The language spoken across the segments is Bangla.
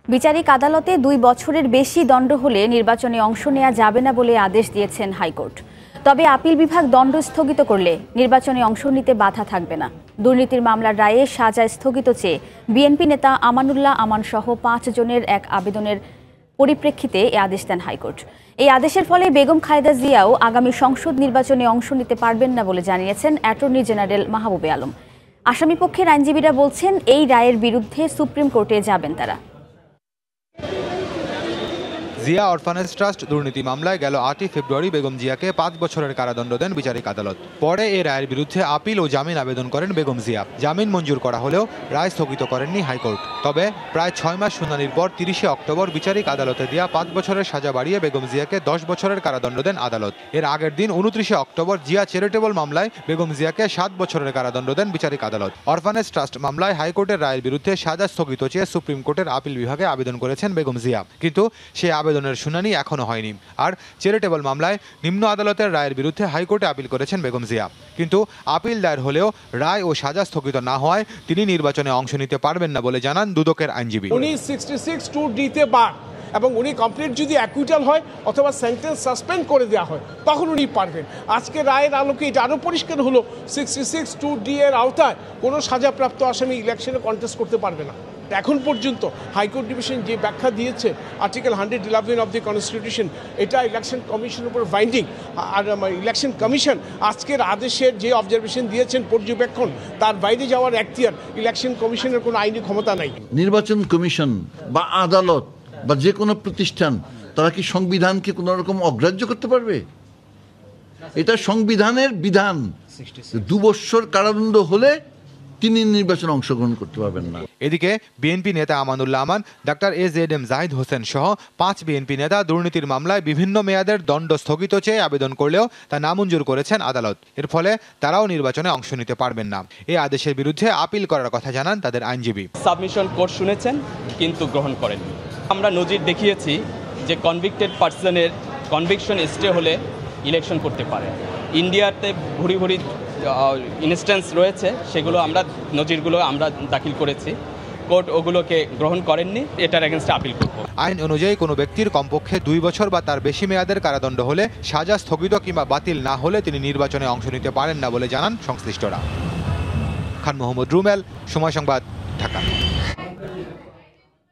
বিচারিক আদালতে 2 বছরের বেশি দণ্ড হলে নির্বাচনে অংশ নেওয়া যাবে না বলে আদেশ দিয়েছেন হাইকোর্ট। তবে আপিল বিভাগ দণ্ড স্থগিত করলে নির্বাচনে অংশ নিতে বাধা থাকবে না। দুর্নীতির মামলার রায়ে সাজা স্থগিত চেয়ে বিএনপি নেতা আমানুল্লাহ আমান সহ 5 জনের এক আবেদনের পরিপ্রেক্ষিতে এ আদেশ দেন হাইকোর্ট। এই আদেশের ফলে বেগম খালেদা জিয়াও আগামী সংসদ নির্বাচনে অংশ নিতে পারবেন না বলে জানিয়েছেন অ্যাটর্নি জেনারেল মাহবুবে আলম। আসামি পক্ষের আইনজীবীরা বলছেন, এই রায়ের বিরুদ্ধে সুপ্রিম কোর্টে যাবেন তারা। জিয়া অরফানেজ ট্রাস্ট দুর্নীতি মামলায় গেল 8 ফেব্রুয়ারি বেগম জিয়াকে 5 বছরের কারাদণ্ড দেন বিচারিক আদালত। পরে এই রায়ের বিরুদ্ধে আপিল ও জামিন আবেদন করেন বেগম জিয়া। জামিন মঞ্জুর করা হলেও রায় স্থগিত করেননি হাইকোর্ট। তবে প্রায় 6 মাস শুনানির পর 30 অক্টোবর বিচারিক আদালতে দেয়া 5 বছরের সাজা বাড়িয়ে বেগম জিয়াকে 10 বছরের কারাদণ্ড দেন আদালত। এর আগের দিন 29 অক্টোবর জিয়া চ্যারিটেবল মামলায় বেগম জিয়াকে 7 বছরের কারাদণ্ড দেন বিচারিক আদালত। অরফানেজ ট্রাস্ট মামলায় হাইকোর্টের রায়ের বিরুদ্ধে সাজা স্থগিত চেয়ে সুপ্রিম কোর্টের আপিল বিভাগে আবেদন করেছেন বেগম জিয়া, কিন্তু সেই আবেদনের শুনানি এখনো হয়নি। আর চ্যারিটেবল মামলায় নিম্ন আদালতের রায়ের বিরুদ্ধে হাইকোর্টে আপিল করেছেন বেগম জিয়া, কিন্তু আপিল দায়ের হলেও রায় ও সাজা স্থগিত না হওয়ায় তিনি নির্বাচনে অংশ নিতে পারবেন না বলে জানান দুদকের আইনজীবী। উনি 66(2)D তে বাদ এবং উনি কমপ্লিট যদি অ্যাকুইটাল হয় অথবা সেন্টেন্স সাসপেন্ড করে দেওয়া হয় তখন উনি পারবেন। আজকে রায়ের আলোকে এটা আরও পরিষ্কার হলো, 66(2)D এর আওতায় কোনো সাজাপ্রাপ্ত আসামি ইলেকশনে কন্টেস্ট করতে পারবে না। এখন পর্যন্ত হাইকোর্ট ডিভিশন যে ব্যাখ্যা দিয়েছে আর্টিকেল 111 অফ দি কনস্টিটিউশন, এটা ইলেকশন কমিশনের উপর বাইন্ডিং। আর ইলেকশন কমিশন আজকের আদেশের যে অবজারভেশন দিয়েছেন, পর্যবেক্ষণ, তার বাইরে যাওয়ার এখতিয়ার ইলেকশন কমিশনের কোনো আইনি ক্ষমতা নাই। নির্বাচন কমিশন বা আদালত বা যে কোনো প্রতিষ্ঠান তারা কি সংবিধানকে কোনো রকম অগ্রাহ্য করতে পারবে? এটা সংবিধানের বিধান। 2 বছর কারাদণ্ড হলে তিনি নির্বাচনে অংশগ্রহণ করতে পারবেন না। এদিকে বিএনপি নেতা আমানুল্লাহ আমান, ডাক্তার AZM জাহিদ হোসেন সহ 5 বিএনপি নেতা দুর্নীতির মামলায় বিভিন্ন মেয়াদের দণ্ড স্থগিত চেয়ে আবেদন করলেও তা নামঞ্জুর করেছেন আদালত। এর ফলে তারাও নির্বাচনে অংশ নিতে পারবেন না। এই আদেশের বিরুদ্ধে আপিল করার কথা জানান তাদের আইনজীবী। সাবমিশন কোর্ট শুনেছেন কিন্তু গ্রহণ করেননি। আমরা নজির দেখিয়েছি যে কনভিক্টেড পার্সনের কনভিকশন স্টে হলে ইলেকশন করতে পারে। ইন্ডিয়াতে ভুরি ভুরি ইনস্ট্যান্স রয়েছে, সেগুলো নজিরগুলো আমরা দাখিল করেছি, কোর্ট ওগুলোকে গ্রহণ করেননি। এটার এগেনস্টে আপিল করব। আইন অনুযায়ী কোনো ব্যক্তির কমপক্ষে 2 বছর বা তার বেশি মেয়াদের কারাদণ্ড হলে সাজা স্থগিত কিংবা বাতিল না হলে তিনি নির্বাচনে অংশ নিতে পারেন না বলে জানান সংশ্লিষ্টরা। খান মোহাম্মদ রুমেল, সময় সংবাদ, ঢাকা।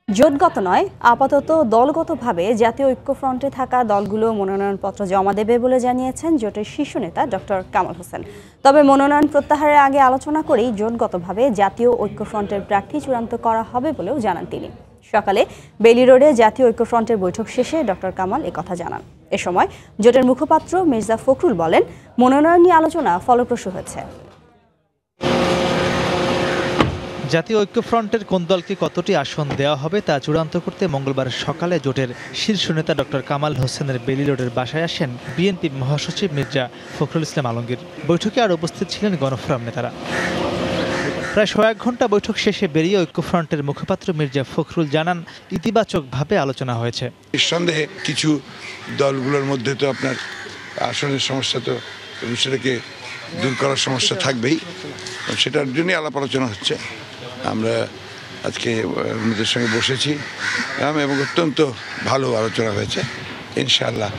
জোটগত নয়, আপাতত দলগতভাবে জাতীয় ঐক্যফ্রন্টে থাকা দলগুলো মনোনয়নপত্র জমা দেবে বলে জানিয়েছেন জোটের শীর্ষ নেতা ডক্টর কামাল হোসেন। তবে মনোনয়ন প্রত্যাহারের আগে আলোচনা করেই জোটগতভাবে জাতীয় ঐক্যফ্রন্টের প্রার্থী চূড়ান্ত করা হবে বলেও জানান তিনি। সকালে বেলি রোডে জাতীয় ঐক্যফ্রন্টের বৈঠক শেষে ডক্টর কামাল একথা জানান। এ সময় জোটের মুখপাত্র মির্জা ফখরুল বলেন, মনোনয়ন নিয়ে আলোচনা ফলপ্রসূ হয়েছে। জাতীয় ঐক্যফ্রন্টের কোন দলকে কতটি আসন দেওয়া হবে তা চূড়ান্ত করতে মঙ্গলবার সকালে জোটের শীর্ষ নেতা ডক্টর কামাল হোসেনের বেলি রোডের বাসায় আসেন বিএনপি মহাসচিব মির্জা ফখরুল ইসলাম আলমগীর। বৈঠকে আর উপস্থিত ছিলেন গণফোরাম নেতারা। প্রায় 1 ঘন্টা বৈঠক শেষে বেরিয়ে ঐক্যফ্রন্টের মুখপাত্র মির্জা ফখরুল জানান, ইতিবাচকভাবে আলোচনা হয়েছে। নিঃসন্দেহে কিছু দলগুলোর মধ্যে তো আপনার আসনের সমস্যা, তো সেটাকে দূর করার সমস্যা থাকবেই, সেটার জন্যই আলাপ আলোচনা হচ্ছে। আমরা আজকে ওনাদের সঙ্গে বসেছি এবং অত্যন্ত ভালো আলোচনা হয়েছে। ইনশাআল্লাহ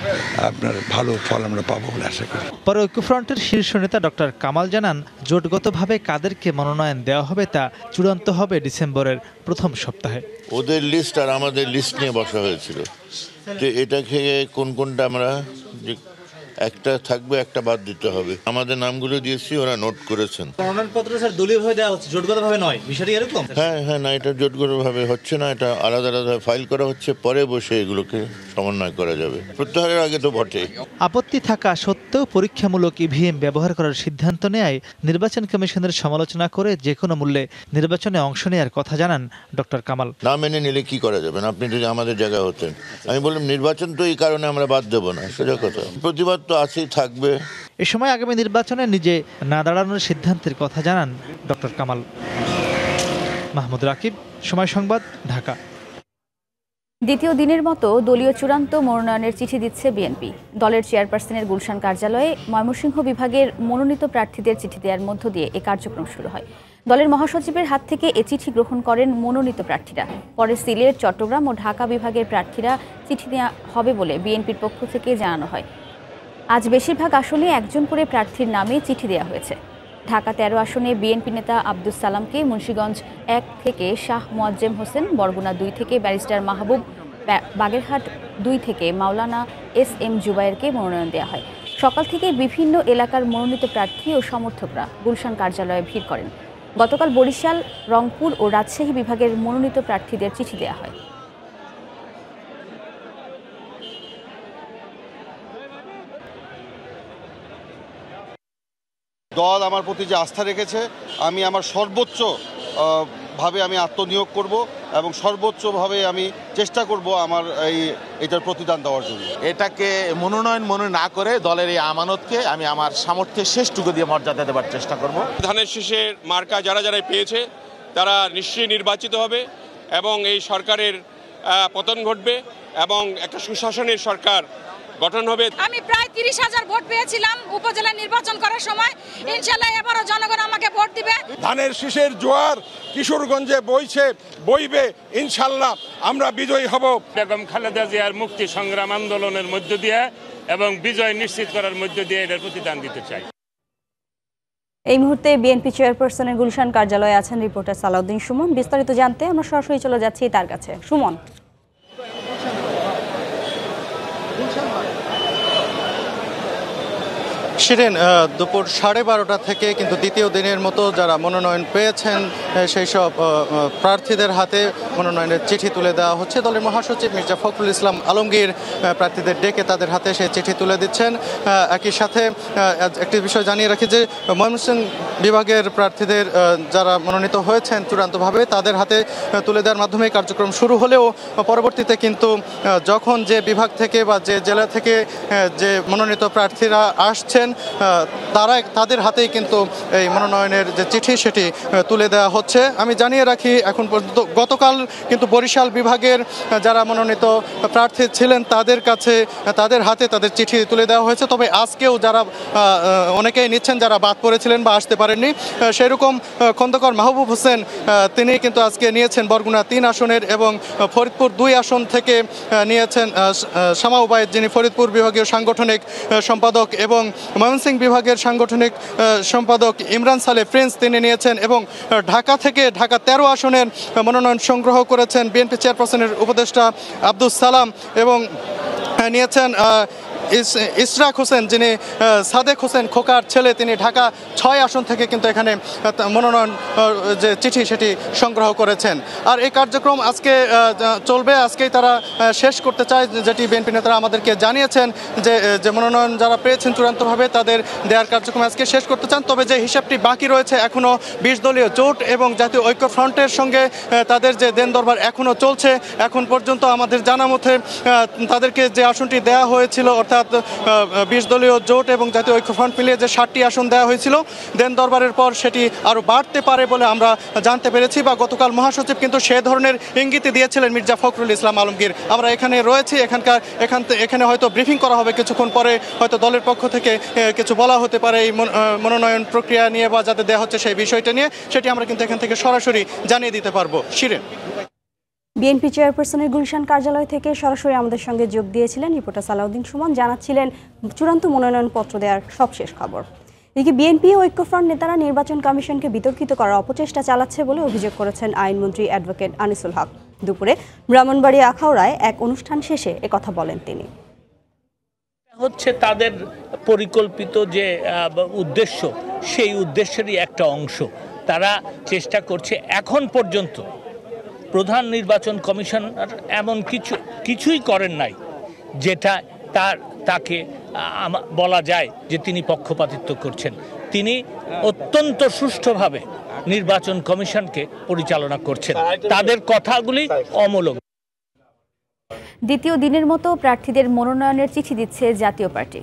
আপনার ভালো ফল আমরা পাবো বলে আশা করি। পরে ঐক্যফ্রন্টের শীর্ষ নেতা ডক্টর কামাল জানান, জোটগতভাবে কাদেরকে মনোনয়ন দেওয়া হবে তা চূড়ান্ত হবে ডিসেম্বরের প্রথম সপ্তাহে। ওদের লিস্ট আর আমাদের লিস্ট নিয়ে বসা হয়েছিল, তো এটাকে কোনটা আমরা একটা থাকবে, একটা বাদ দিতে হবে। আমাদের নামগুলো দিয়েছি, ওরা নোট করেছেন। মনোনয়নপত্র স্যার দলীয়ভাবে দেওয়া হচ্ছে, জোটগতভাবে নয়, বিষয়টি এরকম? হ্যাঁ, না, এটা জোটগতভাবে হচ্ছে না, এটা আলাদা আলাদা ফাইল করা হচ্ছে, পরে বসে এগুলোকে সমন্বয় করা যাবে। প্রত্যাহারের আগে তো বটে। আপত্তি থাকা সত্ত্বেও পরীক্ষামূলক ইভিএম ব্যবহার করার সিদ্ধান্ত নেয় নির্বাচন কমিশনের সমালোচনা করে যে কোনো মূল্যে নির্বাচনে অংশ নেওয়ার কথা জানান ডক্টর কামাল। না মেনে নিলে কি করা যাবে? আপনি যদি আমাদের জায়গায় হতেন, আমি বললাম নির্বাচন তো এই কারণে আমরা বাদ দেবো না, সোজা কথা। প্রতিবাদ তো আছেই, থাকবে। এ সময় আগামী নির্বাচনে নিজে না দাঁড়ানোর সিদ্ধান্তের কথা জানান ডক্টর কামাল। মাহমুদ রাকিব, সময় সংবাদ, ঢাকা। দ্বিতীয় দিনের মতো দলীয় চূড়ান্ত মনোনয়নের চিঠি দিচ্ছে বিএনপি। দলের চেয়ারপারসনের গুলশান কার্যালয়ে ময়মনসিংহ বিভাগের মনোনীত প্রার্থীদের চিঠি দেওয়ার মধ্য দিয়ে এই কার্যক্রম শুরু হয়। দলের মহাসচিবের হাত থেকে এ চিঠি গ্রহণ করেন মনোনীত প্রার্থীরা। পরে সিলেট, চট্টগ্রাম ও ঢাকা বিভাগের প্রার্থীরা চিঠি দেওয়া হবে বলে বিএনপির পক্ষ থেকে জানানো হয়। আজ বেশিরভাগ আসনে একজন করে প্রার্থীর নামে চিঠি দেওয়া হয়েছে। ঢাকা 13 আসনে বিএনপি নেতা আব্দুস সালামকে, মুন্সিগঞ্জ 1 থেকে শাহ মোয়াজ্জেম হোসেন, বরগুনা 2 থেকে ব্যারিস্টার মাহবুব, বাগেরহাট 2 থেকে মাওলানা SM জুবায়েরকে মনোনয়ন দেওয়া হয়। সকাল থেকে বিভিন্ন এলাকার মনোনীত প্রার্থী ও সমর্থকরা গুলশান কার্যালয়ে ভিড় করেন। গতকাল বরিশাল, রংপুর ও রাজশাহী বিভাগের মনোনীত প্রার্থীদের চিঠি দেওয়া হয়। দল আমার প্রতি যে আস্থা রেখেছে, আমি আমার সর্বোচ্চ ভাবে আমি আত্মনিয়োগ করব এবং সর্বোচ্চভাবে আমি চেষ্টা করব আমার এটার প্রতিদান দেওয়ার জন্য। এটাকে মনোনয়ন মনে না করে দলের এই আমানতকে আমি আমার সামর্থ্যের শেষটুকু দিয়ে মর্যাদা দেওয়ার চেষ্টা করব। ধানের শীষের মার্কা যারা পেয়েছে তারা নিশ্চয়ই নির্বাচিত হবে এবং এই সরকারের পতন ঘটবে এবং একটা সুশাসনের সরকার গঠন হবে। আমি প্রায় 30,000 ভোট পেয়েছিলাম উপজেলা নির্বাচন করার সময়। ইনশাআল্লাহ এবারও জনগণ আমাকে ভোট দিবে। ধানের শীষের জোয়ার কিশোরগঞ্জে বইবে, ইনশাআল্লাহ আমরা বিজয়ী হব। বেগম খালেদা জিয়ার মুক্তি সংগ্রাম আন্দোলনের মধ্য দিয়ে এবং বিজয় নিশ্চিত করার মধ্য দিয়ে এটার প্রতিদান দিতে চাই। এই মুহূর্তে বিএনপি চেয়ারপারসনের গুলশান কার্যালয়ে আছেন রিপোর্টার সালাউদ্দিন সুমন। বিস্তারিত জানতে আমরা সরাসরি চলে যাচ্ছি তার কাছে। সুমন, শিরিন, দুপুর 12:30 থেকে কিন্তু দ্বিতীয় দিনের মতো যারা মনোনয়ন পেয়েছেন সেই সব প্রার্থীদের হাতে মনোনয়নের চিঠি তুলে দেওয়া হচ্ছে। দলের মহাসচিব মির্জা ফখরুল ইসলাম আলমগীর প্রার্থীদের ডেকে তাদের হাতে সেই চিঠি তুলে দিচ্ছেন। একই সাথে একটি বিষয় জানিয়ে রাখি যে ময়মনসিংহ বিভাগের প্রার্থীদের যারা মনোনীত হয়েছেন চূড়ান্তভাবে তাদের হাতে তুলে দেওয়ার মাধ্যমে কার্যক্রম শুরু হলেও পরবর্তীতে কিন্তু যখন যে বিভাগ থেকে বা যে জেলা থেকে যে মনোনীত প্রার্থীরা আসছেন তাদের হাতেই কিন্তু এই মনোনয়নের যে চিঠি সেটি তুলে দেওয়া হচ্ছে। আমি জানিয়ে রাখি এখন পর্যন্ত গতকাল কিন্তু বরিশাল বিভাগের যারা মনোনীত প্রার্থী ছিলেন তাদের হাতে তাদের চিঠি তুলে দেওয়া হয়েছে। তবে আজকেও যারা অনেকেই নিচ্ছেন যারা বাদ পড়েছিলেন বা আসতে পারেননি, সেরকম খন্দকার মাহবুব হোসেন তিনি কিন্তু আজকে নিয়েছেন বরগুনা 3 আসনের এবং ফরিদপুর 2 আসন থেকে নিয়েছেন শামা উবায়েদ, যিনি ফরিদপুর বিভাগীয় সাংগঠনিক সম্পাদক, এবং ময়মনসিংহ বিভাগের সাংগঠনিক সম্পাদক ইমরান সালে প্রিন্স তিনি নিয়েছেন, এবং ঢাকা থেকে ঢাকা 13 আসনের মনোনয়ন সংগ্রহ করেছেন বিএনপি চেয়ারপারসনের উপদেষ্টা আব্দুস সালাম, এবং নিয়েছেন ইশরাক হোসেন, যিনি সাদেক হোসেন খোকার ছেলে, তিনি ঢাকা 6 আসন থেকে কিন্তু এখানে মনোনয়ন যে চিঠি সেটি সংগ্রহ করেছেন। আর এই কার্যক্রম আজকে চলবে, আজকেই তারা শেষ করতে চায়, যেটি বিএনপি নেতারা আমাদেরকে জানিয়েছেন যে মনোনয়ন যারা পেয়েছেন চূড়ান্তভাবে তাদের দেওয়ার কার্যক্রম আজকে শেষ করতে চান। তবে যে হিসাবটি বাকি রয়েছে এখনও 20 দলীয় জোট এবং জাতীয় ঐক্য ফ্রন্টের সঙ্গে তাদের যে দেন দরবার এখনও চলছে। এখন পর্যন্ত আমাদের জানা মতে তাদেরকে যে আসনটি দেওয়া হয়েছিল, অর্থাৎ 20 দলীয় জোট এবং জাতীয় ঐক্যফ্রন্ট মিলিয়ে যে 60টি আসন দেওয়া হয়েছিল, দেন দরবারের পর সেটি আরও বাড়তে পারে বলে আমরা জানতে পেরেছি, বা গতকাল মহাসচিব কিন্তু সে ধরনের ইঙ্গিত দিয়েছিলেন মির্জা ফখরুল ইসলাম আলমগীর। আমরা এখানে রয়েছি, এখানে হয়তো ব্রিফিং করা হবে কিছুক্ষণ পরে, হয়তো দলের পক্ষ থেকে কিছু বলা হতে পারে এই মনোনয়ন প্রক্রিয়া নিয়ে বা যাতে দেওয়া হচ্ছে সেই বিষয়টা নিয়ে, সেটি আমরা কিন্তু এখান থেকে সরাসরি জানিয়ে দিতে পারবো। শিরিন, বিএনপি চেয়ারপারসনের গুলশান কার্যালয় থেকে সরাসরি আমাদের সঙ্গে যোগ দিয়েছিলেন রিপোর্টার সালাউদ্দিন সুমন, জানাচ্ছিলেন চূড়ান্ত মনোনয়নপত্র দেওয়ার সবশেষ খবর। এদিকে বিএনপি ও ঐক্যফ্রন্ট নেতারা নির্বাচন কমিশনকে বিতর্কিত করার অপচেষ্টা চালাচ্ছে বলে অভিযোগ করেছেন আইনমন্ত্রী অ্যাডভোকেট আনিসুল হক। দুপুরে ব্রাহ্মণবাড়িয়া আখাউড়ায় এক অনুষ্ঠান শেষে একথা বলেন তিনি। হচ্ছে তাদের পরিকল্পিত যে উদ্দেশ্য, সেই উদ্দেশ্যেরই একটা অংশ। তারা চেষ্টা করছে, এখন পর্যন্ত প্রধান নির্বাচন কমিশনার এমন কিছুই করেন নাই যেটা তাকে বলা যায় যে তিনি পক্ষপাতিত্ব করছেন। তিনি অত্যন্ত সুষ্ঠুভাবে নির্বাচন কমিশনকে পরিচালনা করছেন। তাদের কথাগুলি অমূলক। দ্বিতীয় দিনের মতো প্রার্থীদের মনোনয়নের চিঠি দিচ্ছে জাতীয় পার্টি।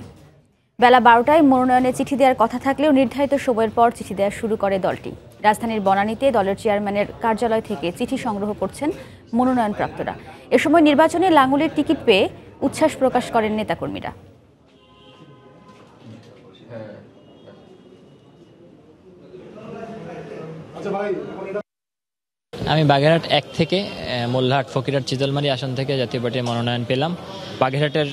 বেলা 12টায় মনোনয়নের চিঠি দেওয়ার কথা থাকলেও নির্ধারিত সময়ের পর চিঠি দেওয়া শুরু করে দলটি। রাজধানীর বনানীতে দলের চেয়ারম্যানের কার্যালয় থেকে চিঠি সংগ্রহ করছেন মনোনয়নপ্রাপ্তরা। এ সময় নির্বাচনে লাঙ্গলের টিকিট পেয়ে উচ্ছ্বাস প্রকাশ করেন নেতাকর্মীরা। আমি বাগেরহাট 1 থেকে মোল্লাহাট ফকিরহাট চিতলমারি আসন থেকে জাতীয় পার্টির মনোনয়ন পেলাম। বাগেরহাটের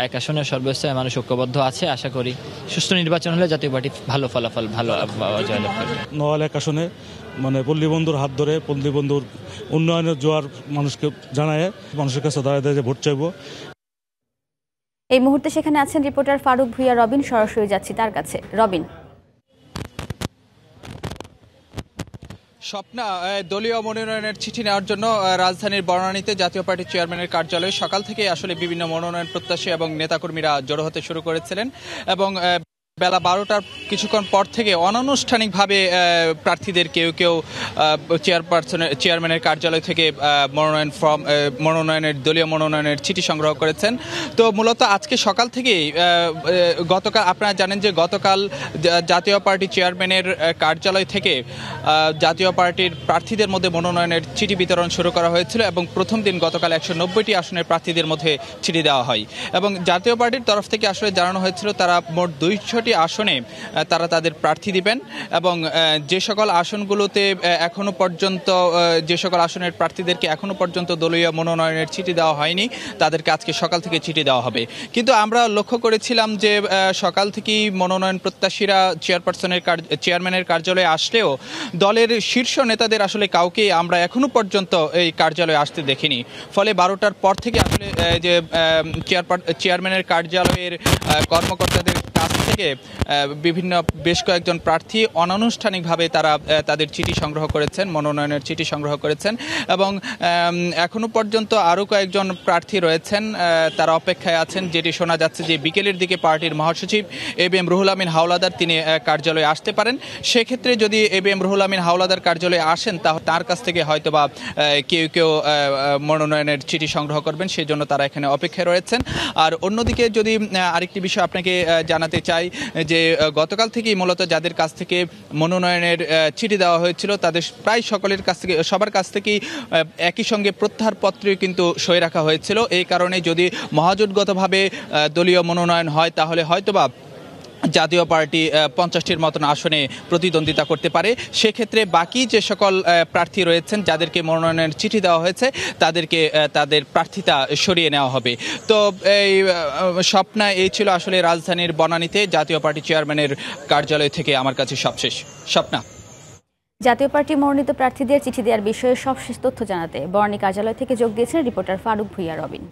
1 আসনের সর্বোচ্চ মানুষ ঐক্যবদ্ধ আছে। আশা করি সুষ্ঠু নির্বাচন হলে জাতীয় পার্টি ভালো ফলাফল ভালো জয়লাভ করবে। নওয়াল 1 আসনে মানে পল্লীবন্ধুর হাত ধরে পল্লীবন্ধুর উন্নয়নের জোয়ার মানুষকে জানায় মানুষের কাছে দাঁড়ায় যে ভোট চাইব। এই মুহূর্তে সেখানে আছেন রিপোর্টার ফারুক ভুইয়া রবিন, সরাসরি যাচ্ছি তার কাছে। রবিন, স্বপ্না, দলীয় মনোনয়নের চিঠি নেওয়ার জন্য রাজধানীর বনানীতে জাতীয় পার্টির চেয়ারম্যানের কার্যালয়ে সকাল থেকেই আসলে বিভিন্ন মনোনয়ন প্রত্যাশী এবং নেতাকর্মীরা জড়ো হতে শুরু করেছিলেন এবং বেলা 12টার কিছুক্ষণ পর থেকে অনানুষ্ঠানিকভাবে প্রার্থীদের কেউ কেউ চেয়ারম্যানের কার্যালয় থেকে মনোনয়নের দলীয় মনোনয়নের চিঠি সংগ্রহ করেছেন। তো মূলত আজকে সকাল থেকেই গতকাল আপনারা জানেন যে গতকাল জাতীয় পার্টি চেয়ারম্যানের কার্যালয় থেকে জাতীয় পার্টির প্রার্থীদের মধ্যে মনোনয়নের চিঠি বিতরণ শুরু করা হয়েছিল এবং প্রথম দিন গতকাল 190টি আসনের প্রার্থীদের মধ্যে চিঠি দেওয়া হয় এবং জাতীয় পার্টির তরফ থেকে আসলে জানানো হয়েছিল তারা মোট 200টি আসনে তারা তাদের প্রার্থী দিবেন এবং যে সকল আসনগুলোতে এখনো পর্যন্ত যে সকল আসনের প্রার্থীদেরকে এখনো পর্যন্ত দলীয় মনোনয়নের চিঠি দেওয়া হয়নি তাদেরকে আজকে সকাল থেকে চিঠি দেওয়া হবে। কিন্তু আমরা লক্ষ্য করেছিলাম যে সকাল থেকেই মনোনয়ন প্রত্যাশীরা চেয়ারম্যানের কার্যালয়ে আসলেও দলের শীর্ষ নেতাদের আসলে কাউকে আমরা এখনো পর্যন্ত এই কার্যালয়ে আসতে দেখিনি। ফলে 12টার পর থেকে আসলে যে চেয়ারম্যানের কার্যালয়ের কর্মকর্তাদের কাছ থেকে বিভিন্ন বেশ কয়েকজন প্রার্থী অনানুষ্ঠানিকভাবে তারা তাদের চিঠি সংগ্রহ করেছেন, মনোনয়নের চিঠি সংগ্রহ করেছেন এবং এখনো পর্যন্ত আরও কয়েকজন প্রার্থী রয়েছেন, তারা অপেক্ষায় আছেন। যেটি শোনা যাচ্ছে যে বিকেলের দিকে পার্টির মহাসচিব এবিএম রুহুল আমিন হাওলাদার তিনি কার্যালয়ে আসতে পারেন। সেক্ষেত্রে যদি এবিএম রুহুল আমিন হাওলাদার কার্যালয়ে আসেন তার কাছ থেকে হয়তোবা কেউ কেউ মনোনয়নের চিঠি সংগ্রহ করবেন, সেই জন্য তারা এখানে অপেক্ষায় রয়েছেন। আর অন্যদিকে যদি আরেকটি বিষয় আপনাকে জানাতে চাই যে গতকাল থেকেই মূলত যাদের কাছ থেকে মনোনয়নের চিঠি দেওয়া হয়েছিল তাদের প্রায় সবার কাছ থেকেই একই সঙ্গে প্রত্যাহারপত্র কিন্তু সই রাখা হয়েছিল। এই কারণে যদি মহাজোটগতভাবে দলীয় মনোনয়ন হয় তাহলে হয়তোবা জাতীয় পার্টি 50টির মতন আসনে প্রতিদ্বন্দ্বিতা করতে পারে। সেক্ষেত্রে বাকি যে সকল প্রার্থী রয়েছেন যাদেরকে মনোনয়নের চিঠি দেওয়া হয়েছে তাদেরকে তাদের প্রার্থিতা সরিয়ে নেওয়া হবে। তো এই স্বপ্না, এই ছিল আসলে রাজধানীর বনানীতে জাতীয় পার্টি চেয়ারম্যানের কার্যালয় থেকে আমার কাছে সবশেষ। স্বপ্না, জাতীয় পার্টি মনোনীত প্রার্থীদের চিঠি দেওয়ার বিষয়ে সবশেষ তথ্য জানাতে বনানী কার্যালয় থেকে যোগ দিয়েছেন রিপোর্টার ফারুক ভুইয়া রবিন।